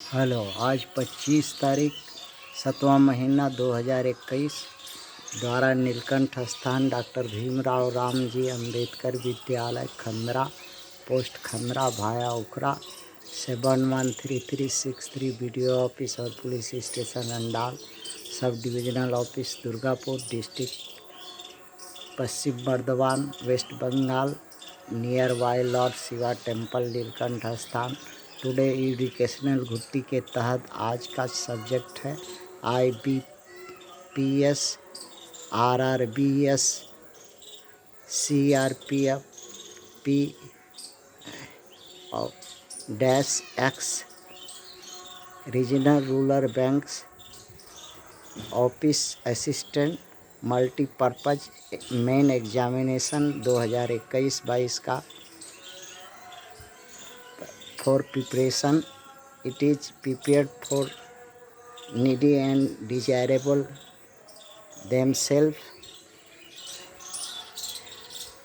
Hello, आज 25 तारीख 7वां महीना 2021 द्वारा नीलकंठ स्थान डॉक्टर भीमराव रामजी अंबेडकर विद्यालय खंदरा, पोस्ट खंदरा भाया उखरा 713363 BDO ऑफिस और police station Andal, sub divisional office Durgapur, district Paschim Bardhaman, West Bengal, nearby lord Shiva temple Nilkanth Sthan. Today educational घुट्टी के तहत आज का सब्जेक्ट है IBPS, RRBS, CRPF, P-X, regional rural banks office assistant multipurpose main examination 2021-22 का for preparation. It is prepared for needy and desirable themselves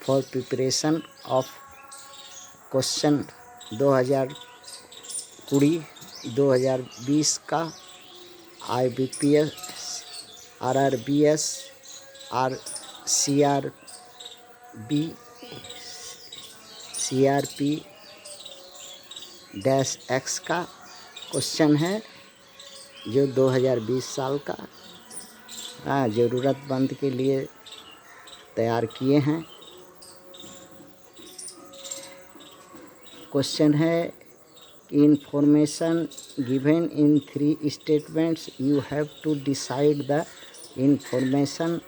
for preparation of question 2020-2020 का IBPS, RRBS और CRP-X का question है जो 2020 साल का ज़रूरतमंद के लिए तैयार किए हैं। क्वेश्चन है information given in 3 statements, you have to decide the information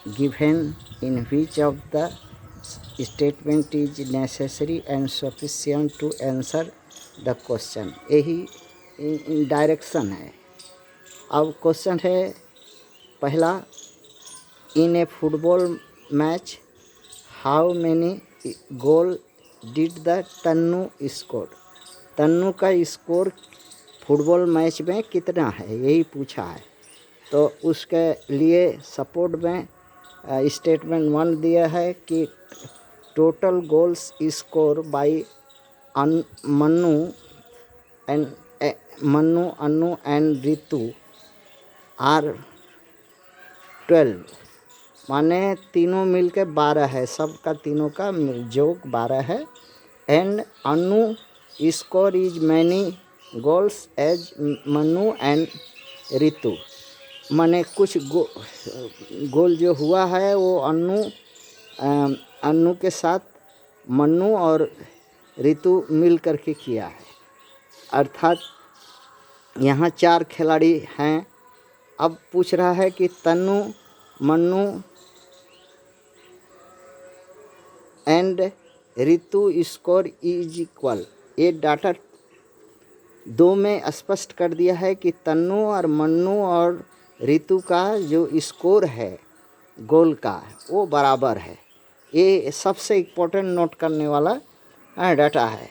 given in which of the statement is necessary and sufficient to answer the question। यही डायरेक्शन है। अब क्वेश्चन है पहला, in a football match how many goal did the Tannu score. Tannu का score football match में कितना है, यही पूछा है। तो उसके लिए सपोर्ट में स्टेटमेंट 1 दिया है कि total goals score by Mannu, Annu and Ritu are 12, माने तीनों मिलके 12 है, सबका तीनों का जोक 12 है। And Annu score is many goals as Mannu and Ritu, माने कुछ गोल जो हुआ है वो अन्नू के साथ मन्नू और रितु मिल करके किया है। अर्थात यहाँ 4 खिलाड़ी हैं। अब पूछ रहा है कि Tannu, Mannu and Ritu score is equal. ये डाटा 2 में स्पष्ट कर दिया है कि तन्नू और मन्नू और रितु का जो स्कोर है गोल का वो बराबर है। ये सबसे इम्पोर्टेंट नोट करने वाला डाटा है।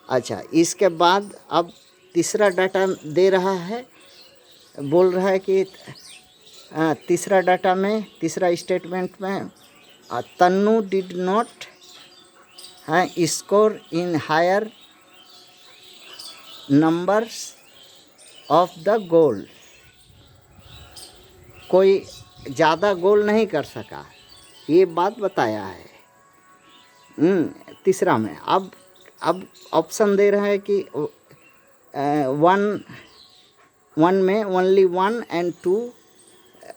अच्छा, इसके बाद अब तीसरा डाटा दे रहा है, बोल रहा है कि तीसरा डाटा में, तीसरा स्टेटमेंट में Tannu did not score in higher numbers of the goal. कोई ज़्यादा गोल नहीं कर सका, ये बात बताया है तीसरा में। अब ऑप्शन दे रहा है कि 1 में ओनली 1 and 2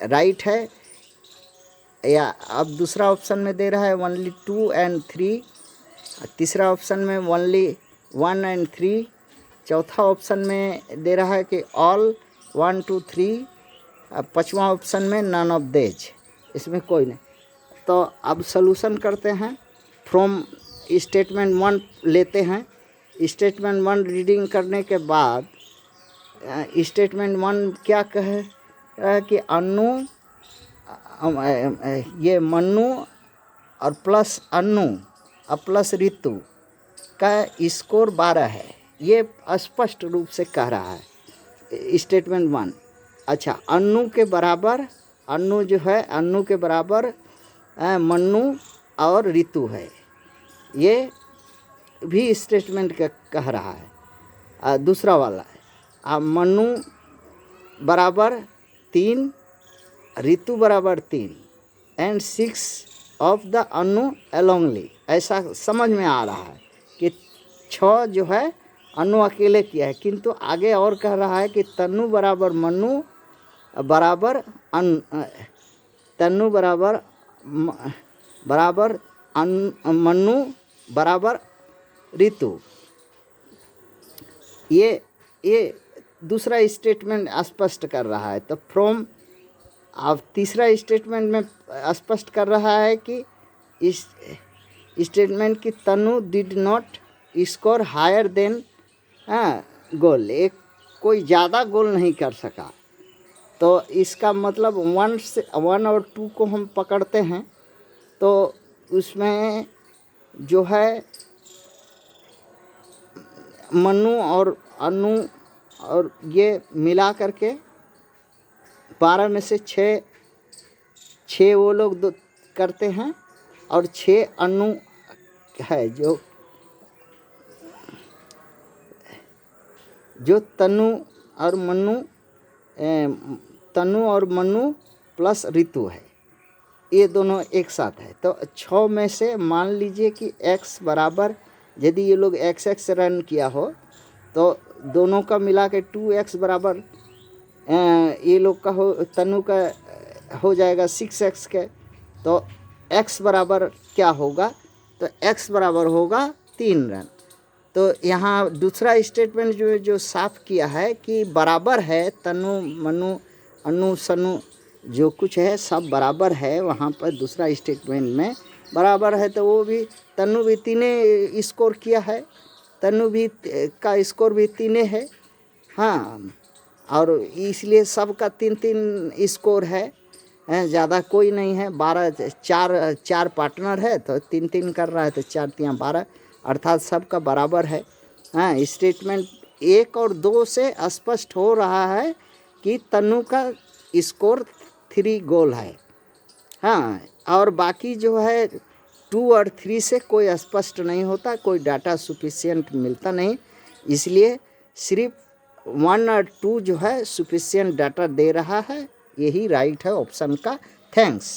राइट है, या अब दूसरा ऑप्शन में दे रहा है ओनली 2 and 3, तीसरा ऑप्शन में ओनली 1 and 3, चौथा ऑप्शन में दे रहा है कि ऑल 1 2 3, पांचवा ऑप्शन में नन ऑफ देज, इसमें कोई नहीं। तो अब सॉल्यूशन करते हैं। फ्रॉम स्टेटमेंट 1 लेते हैं। स्टेटमेंट 1 रीडिंग करने के बाद स्टेटमेंट 1 क्या कहे कि अन्नू, ये मन्नू और प्लस अन्नू और प्लस रितु का स्कोर 12 है, ये स्पष्ट रूप से कह रहा है स्टेटमेंट 1। अच्छा, अन्नू के बराबर, अन्नू जो है अन्नू के बराबर मन्नू और रितु है, ये भी स्टेटमेंट कह रहा है। दूसरा वाला है मनु बराबर 3, ऋतु बराबर 3 एंड 6 ऑफ द अनु अलोंगली। ऐसा समझ में आ रहा है कि 6 जो है अनु अकेले किया है, किंतु आगे और कह रहा है कि तनु बराबर मनु बराबर तनु बराबर मनु बराबर ऋतु। ये दूसरा स्टेटमेंट स्पष्ट कर रहा है। तो फ्रॉम अब तीसरा स्टेटमेंट में स्पष्ट कर रहा है कि इस स्टेटमेंट की Tanu did not score higher than goal, एक कोई ज़्यादा गोल नहीं कर सका। तो इसका मतलब 1 और 2 को हम पकड़ते हैं तो उसमें जो है मनु और अनु और ये मिला करके 12 में से 6 वो लोग करते हैं और 6 अनु है जो तनु और मनु प्लस ऋतु है, ये दोनों एक साथ है। तो 6 में से मान लीजिए कि x बराबर, यदि ये लोग x रन किया हो तो दोनों का मिला के 2x बराबर ये लोग का हो, तनु का हो जाएगा 6x के। तो x बराबर क्या होगा, तो x बराबर होगा 3 रन। तो यहाँ दूसरा स्टेटमेंट जो साफ किया है कि बराबर है, तनु मनु अनु सनु जो कुछ है सब बराबर है। वहाँ पर दूसरा स्टेटमेंट में बराबर है, तो वो भी तनु भी 3 स्कोर किया है, तनु भी का स्कोर भी 3 है। हाँ, और इसलिए सबका 3 स्कोर है, ज़्यादा कोई नहीं है। 4 पार्टनर है तो 3 कर रहा है, तो 4 3 12, अर्थात सबका बराबर है। हाँ, स्टेटमेंट 1 और 2 से स्पष्ट हो रहा है कि तनु का स्कोर 3 गोल है। हाँ, और बाकी जो है 2 और 3 से कोई स्पष्ट नहीं होता, कोई डाटा सफिशिएंट मिलता नहीं, इसलिए सिर्फ 1 और 2 जो है सफिशिएंट डाटा दे रहा है। यही राइट है ऑप्शन का। थैंक्स।